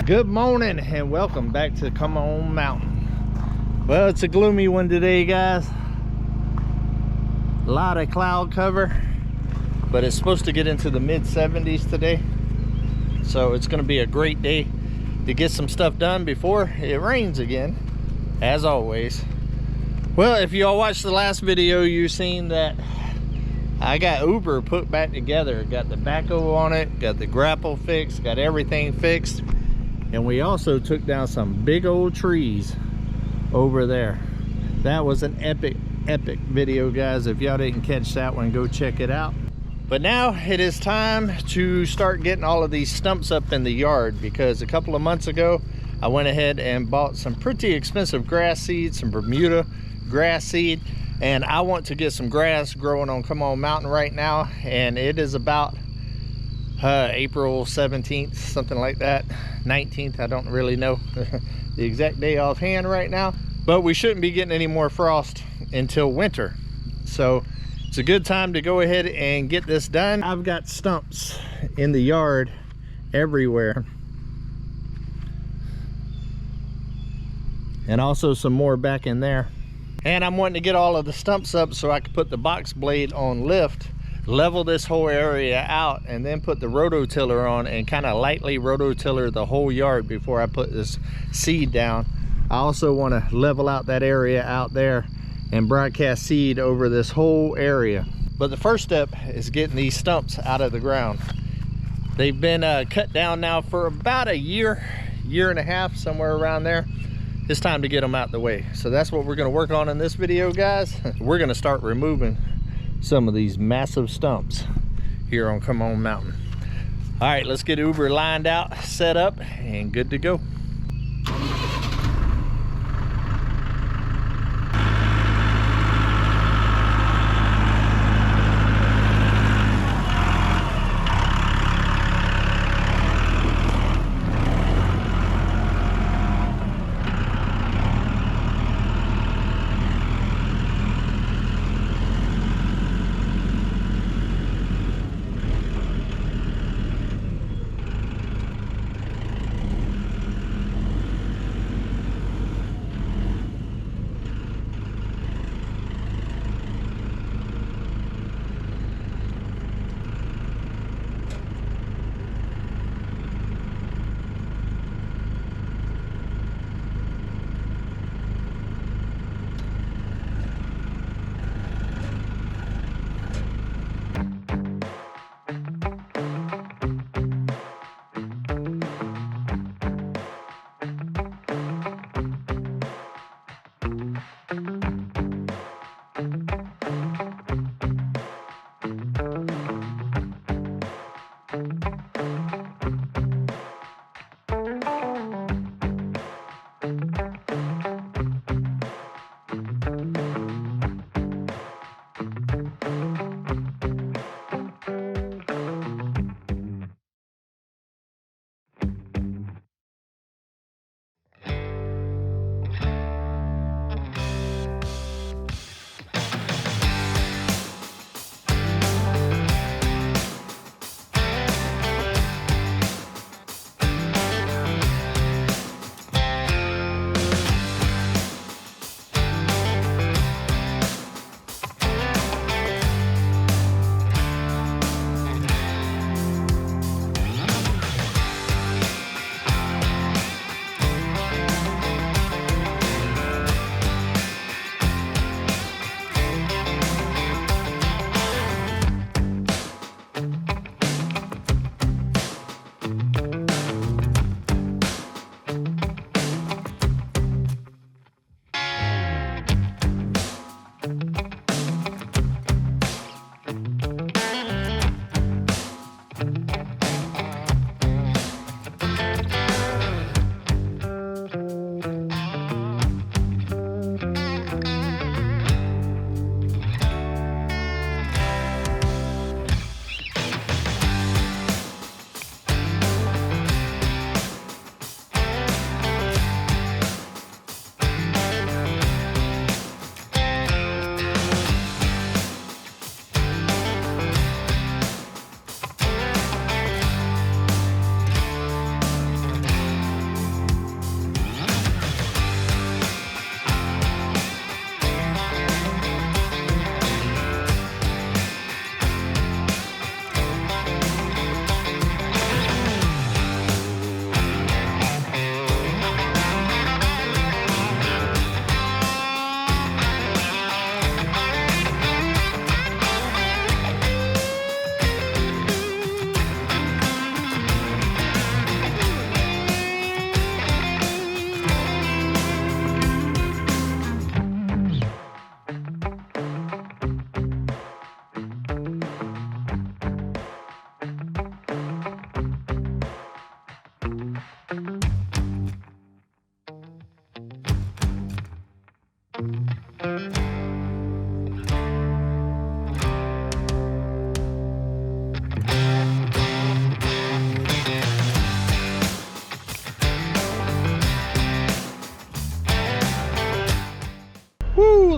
Good morning and welcome back to Come On Mountain. Well, it's a gloomy one today, guys. A lot of cloud cover, but it's supposed to get into the mid 70s today, so it's going to be a great day to get some stuff done before it rains again, as always. Well, if you all watched the last video, you've seen that I got Uber put back together. Got the backhoe on it, got the grapple fixed, got everything fixed. And we also took down some big old trees over there. That was an epic video, guys. If y'all didn't catch that one, go check it out. But now it is time to start getting all of these stumps up in the yard, because a couple of months ago I went ahead and bought some pretty expensive grass seed, some Bermuda grass seed, and I want to get some grass growing on Come On Mountain right now. And it is about April 17th, something like that, 19th. I don't really know the exact day offhand right now, but we shouldn't be getting any more frost until winter, so it's a good time to go ahead and get this done. I've got stumps in the yard everywhere, and also some more back in there. And I'm wanting to get all of the stumps up so I can put the box blade on lift, level this whole area out, and then put the rototiller on and kind of lightly rototiller the whole yard before I put this seed down. I also want to level out that area out there and broadcast seed over this whole area. But the first step is getting these stumps out of the ground. They've been cut down now for about a year and a half, somewhere around there. It's time to get them out the way. So that's what we're going to work on in this video, guys. We're going to start removing some of these massive stumps here on Come On Mountain. All right, let's get Uber lined out, set up, and good to go.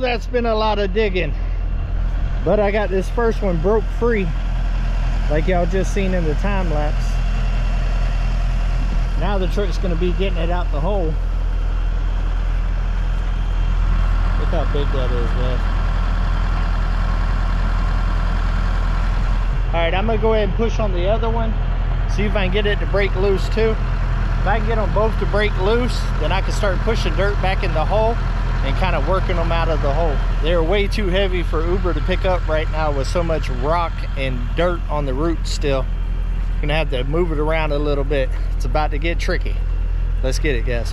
that's been a lot of digging. But I got this first one broke free, like y'all just seen in the time lapse. Now the trick's gonna be getting it out the hole. Look how big that is, man. All right, I'm gonna go ahead and push on the other one, see if I can get it to break loose too. If I can get them both to break loose, then I can start pushing dirt back in the hole and kind of working them out of the hole. They're way too heavy for Uber to pick up right now with so much rock and dirt on the roots still. Gonna have to move it around a little bit. It's about to get tricky. Let's get it, guys.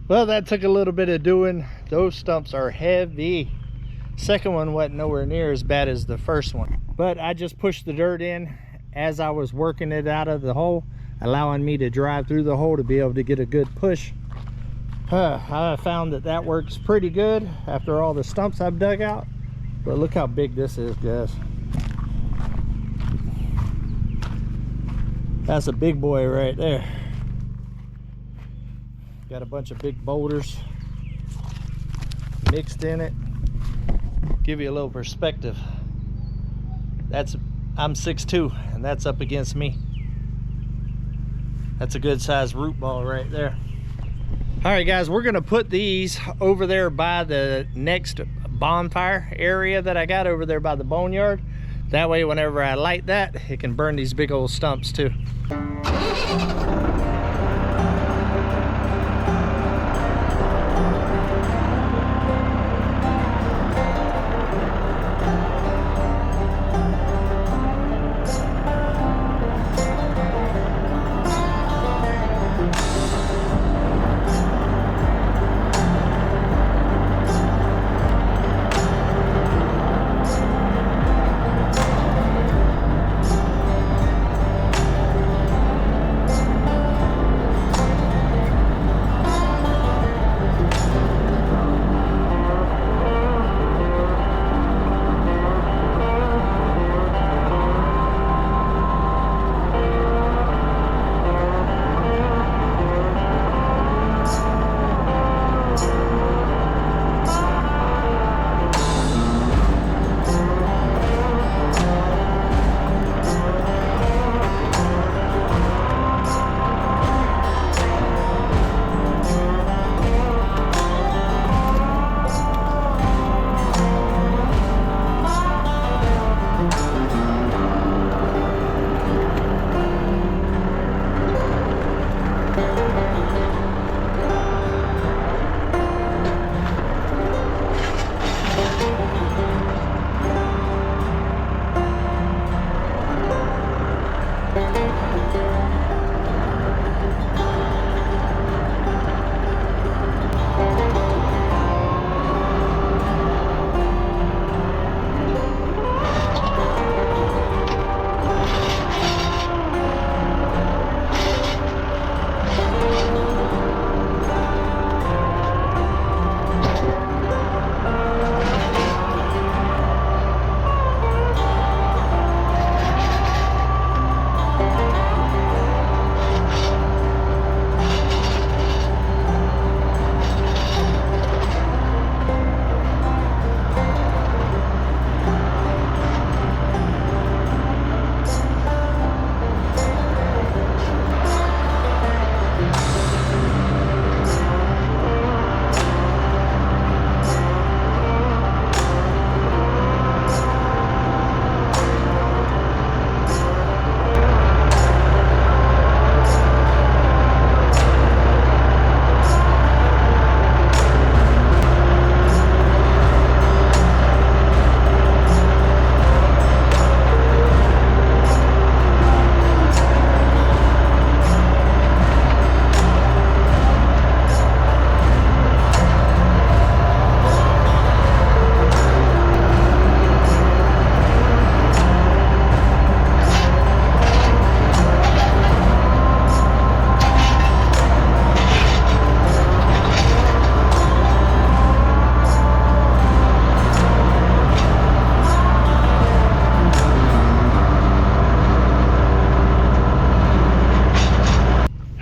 Well, that took a little bit of doing. Those stumps are heavy. Second one wasn't nowhere near as bad as the first one, but I just pushed the dirt in as I was working it out of the hole, allowing me to drive through the hole to be able to get a good push. I found that that works pretty good after all the stumps I've dug out. But look how big this is, guys. That's a big boy right there. Got a bunch of big boulders mixed in it. Give you a little perspective. I'm 6'2", and that's up against me. That's a good sized root ball right there. All right, guys, we're gonna put these over there by the next bonfire area that I got over there by the boneyard. That way, whenever I light that, it can burn these big old stumps too.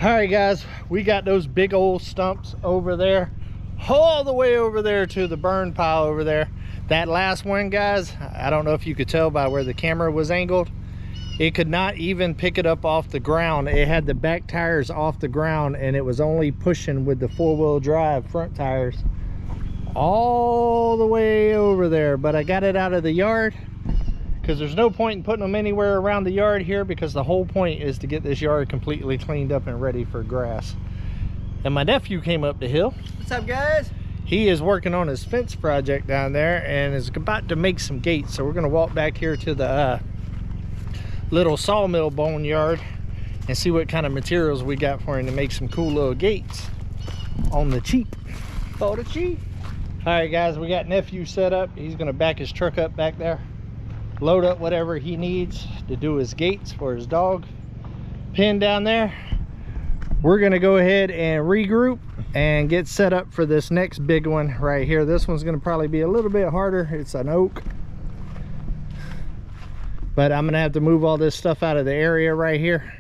Alright guys, we got those big old stumps over there, all the way over there to the burn pile over there. That last one, guys, I don't know if you could tell by where the camera was angled, it could not even pick it up off the ground. It had the back tires off the ground and it was only pushing with the four-wheel drive front tires all the way over there. But I got it out of the yard because there's no point in putting them anywhere around the yard here, because the whole point is to get this yard completely cleaned up and ready for grass. And my nephew came up the hill. What's up, guys? He is working on his fence project down there and is about to make some gates. So we're going to walk back here to the little sawmill boneyard and see what kind of materials we got for him to make some cool little gates. on the cheap. For the cheap. All right, guys, we got nephew set up. He's gonna back his truck up back there, load up whatever he needs to do his gates for his dog pen down there. We're gonna go ahead and regroup and get set up for this next big one right here. This one's gonna probably be a little bit harder. It's an oak, but I'm gonna have to move all this stuff out of the area right here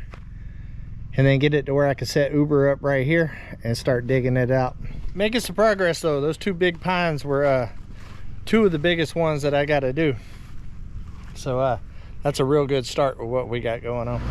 and then get it to where I can set Uber up right here and start digging it out. Making some progress though. Those two big pines were two of the biggest ones that I got to do. So that's a real good start with what we got going on.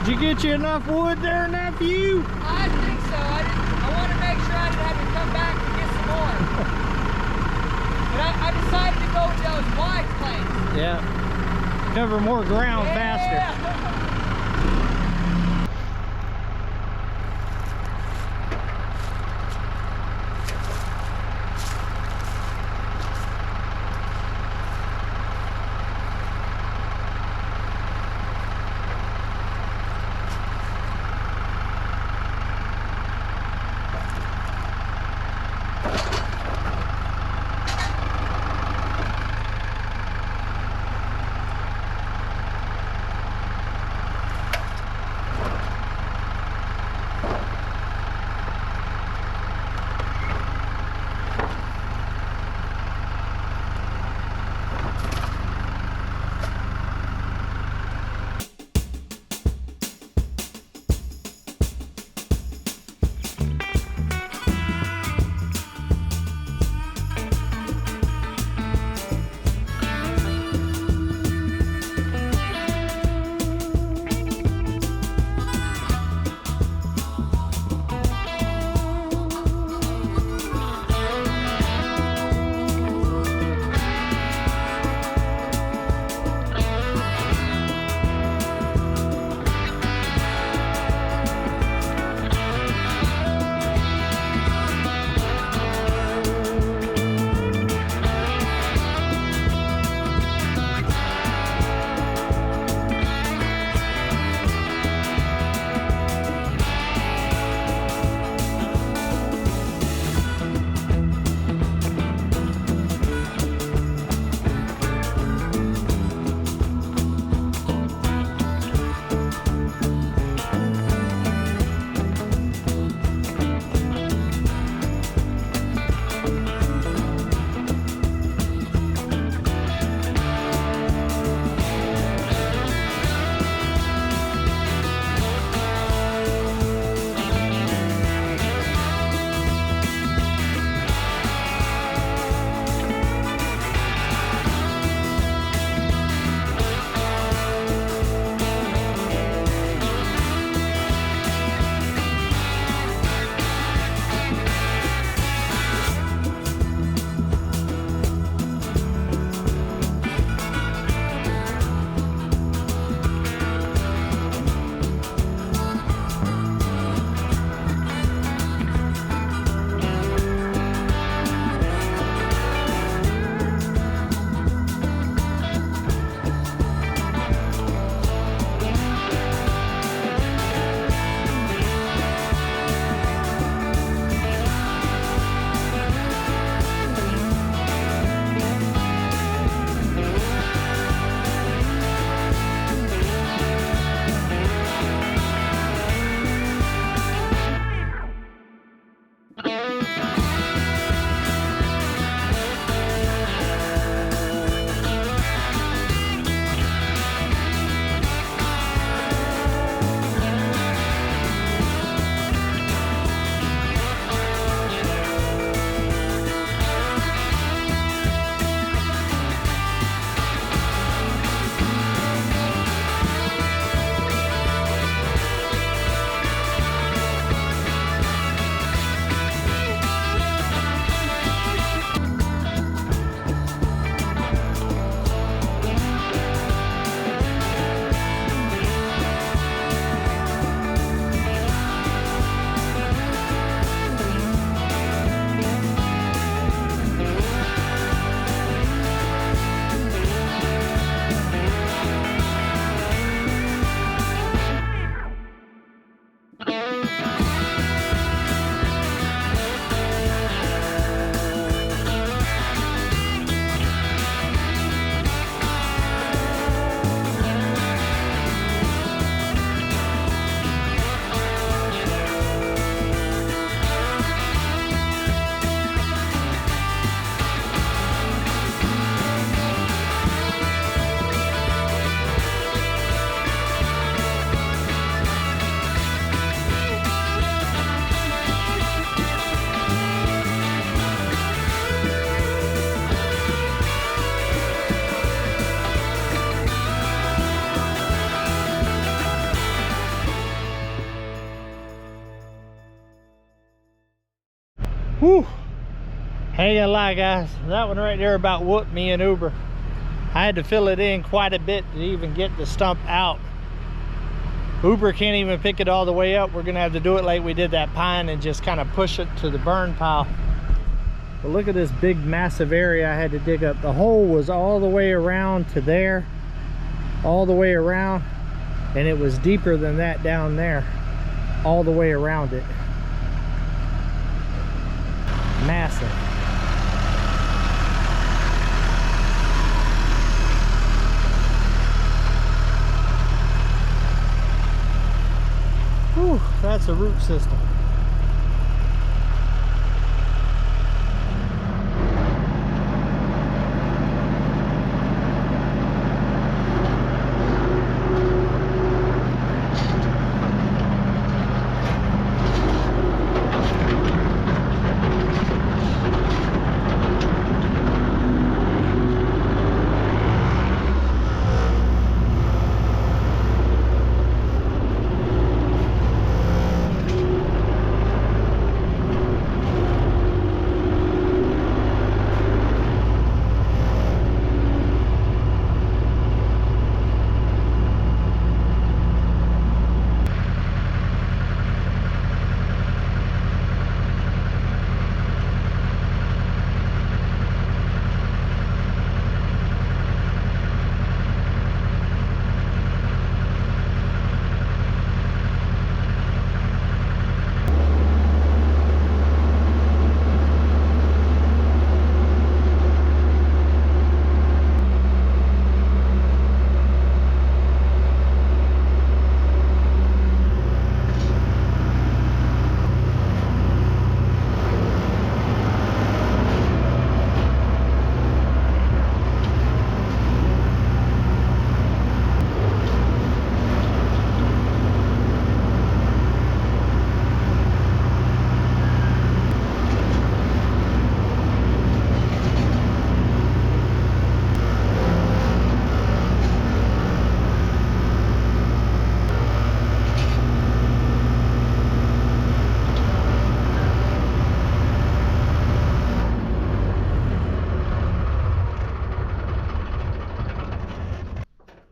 Did you get you enough wood there, nephew? I think so. I want to make sure I didn't have to come back and get some more. But I decided to go with those wide planks. Yeah. Cover more ground faster. Ain't gonna lie, guys, that one right there about whooped me in Uber. I had to fill it in quite a bit to even get the stump out. Uber can't even pick it all the way up. We're gonna have to do it like we did that pine and just kind of push it to the burn pile. But look at this big massive area I had to dig up. The hole was all the way around to there, all the way around, and it was deeper than that down there, all the way around it. Massive. Whew, that's a root system.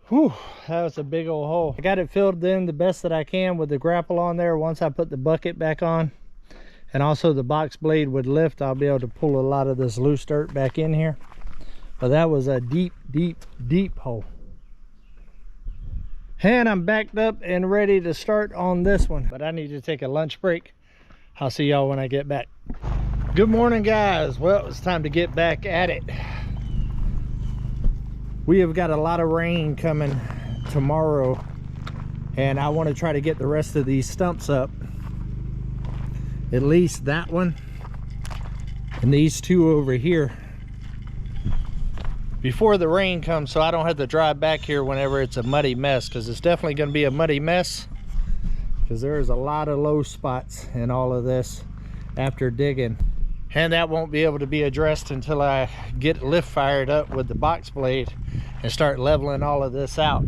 Whew, that was a big old hole. I got it filled in the best that I can with the grapple on there. Once I put the bucket back on and also the box blade would lift, I'll be able to pull a lot of this loose dirt back in here. But that was a deep, deep, deep hole. And I'm backed up and ready to start on this one, but I need to take a lunch break. I'll see y'all when I get back. Good morning, guys. Well, it's time to get back at it. We have got a lot of rain coming tomorrow, and I want to try to get the rest of these stumps up. At least that one and these two over here before the rain comes, so I don't have to drive back here whenever it's a muddy mess, because it's definitely going to be a muddy mess, because there's a lot of low spots in all of this after digging. And that won't be able to be addressed until I get lift fired up with the box blade and start leveling all of this out.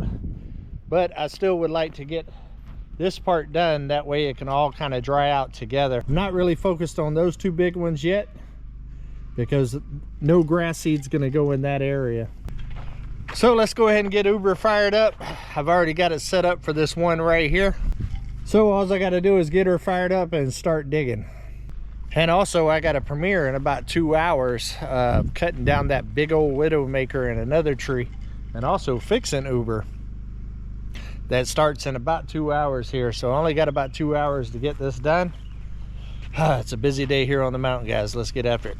But I still would like to get this part done, that way it can all kind of dry out together. I'm not really focused on those two big ones yet, because no grass seed's gonna go in that area. So let's go ahead and get Uber fired up. I've already got it set up for this one right here. So all I gotta do is get her fired up and start digging. And also I got a premiere in about 2 hours, cutting down that big old widowmaker in another tree, and also fixing Uber. That starts in about 2 hours here, so I only got about 2 hours to get this done. It's a busy day here on the mountain, guys. Let's get after it.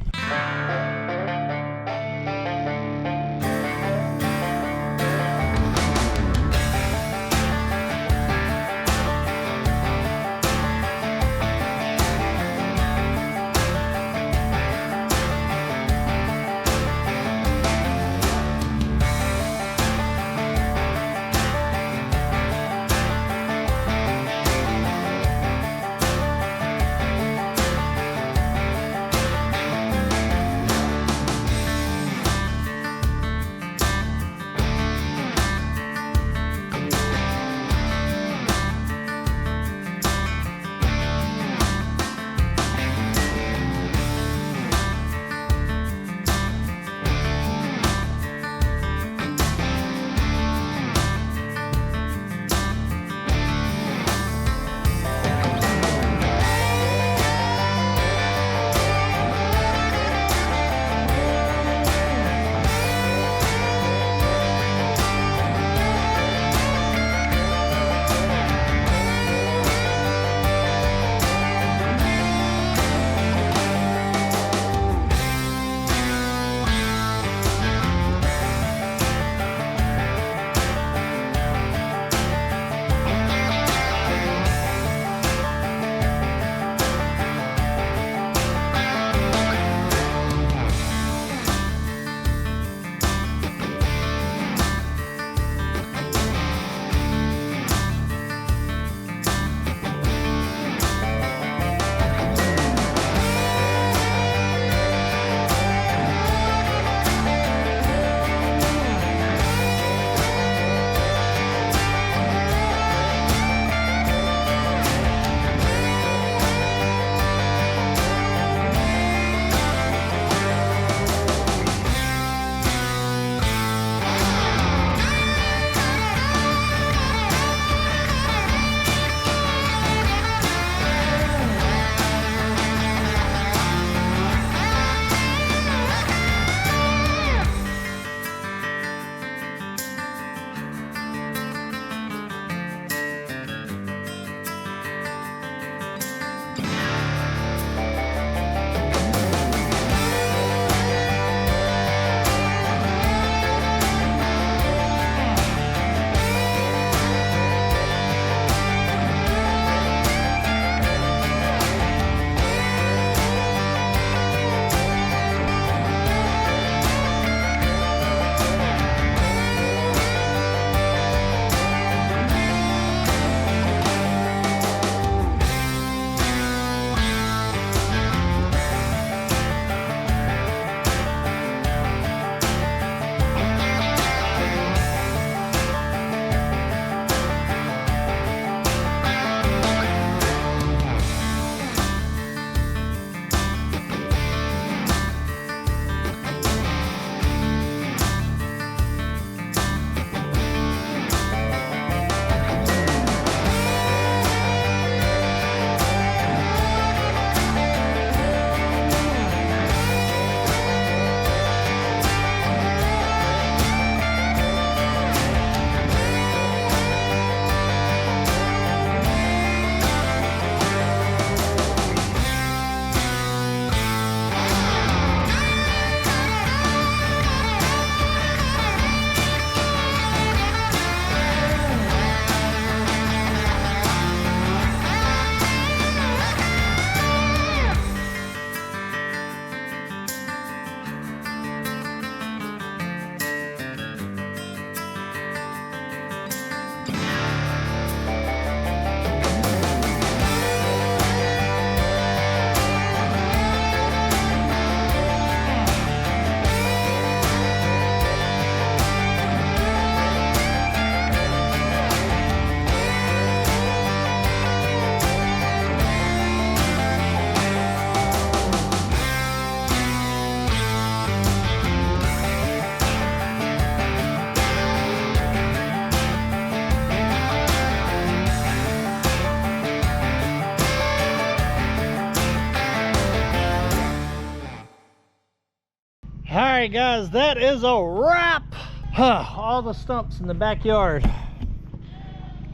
All right, guys, that is a wrap. All the stumps in the backyard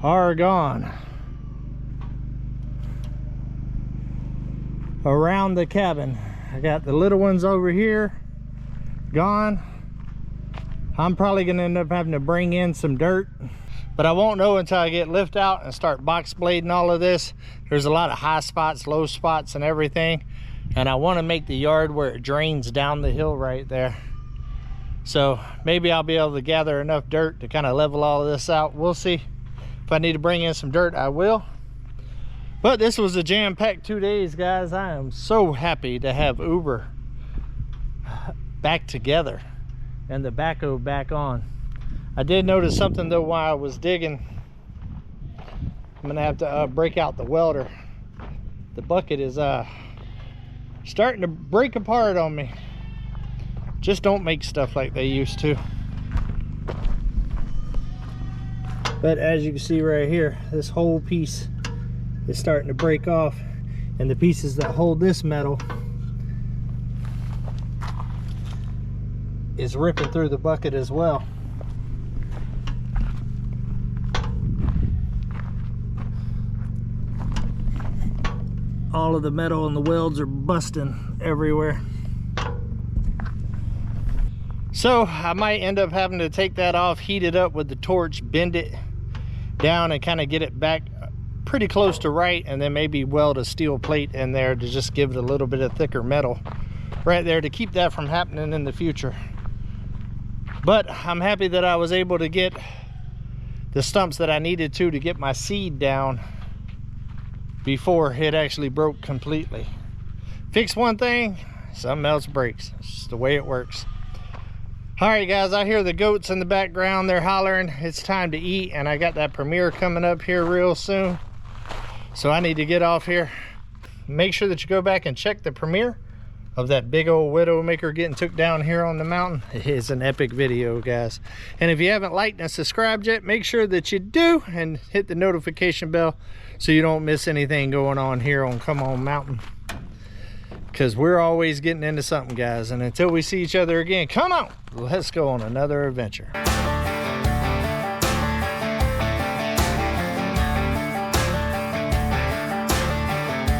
are gone. Around the cabin, I got the little ones over here gone. I'm probably gonna end up having to bring in some dirt, but I won't know until I get lift out and start box blading all of this. There's a lot of high spots, low spots, and everything, and I want to make the yard where it drains down the hill right there. So maybe I'll be able to gather enough dirt to kind of level all of this out. We'll see. If I need to bring in some dirt, I will. But this was a jam-packed 2 days, guys. I am so happy to have Uber back together and the backhoe back on. I did notice something though while I was digging. I'm gonna have to break out the welder. The bucket is starting to break apart on me. Just don't make stuff like they used to. But as you can see right here, this whole piece is starting to break off, and the pieces that hold this metal is ripping through the bucket as well. All of the metal and the welds are busting everywhere. So I might end up having to take that off, heat it up with the torch, bend it down and kind of get it back pretty close to right, and then maybe weld a steel plate in there to just give it a little bit of thicker metal right there to keep that from happening in the future. But I'm happy that I was able to get the stumps that I needed to get my seed down before it actually broke completely. Fix one thing, something else breaks. It's just the way it works. All right, guys, I hear the goats in the background. They're hollering. It's time to eat, and I got that premiere coming up here real soon. So I need to get off here. Make sure that you go back and check the premiere of that big old widowmaker getting took down here on the mountain. It's an epic video, guys. And if you haven't liked and subscribed yet, make sure that you do and hit the notification bell so you don't miss anything going on here on Come On Mountain, because we're always getting into something, guys. And until we see each other again, come on, let's go on another adventure.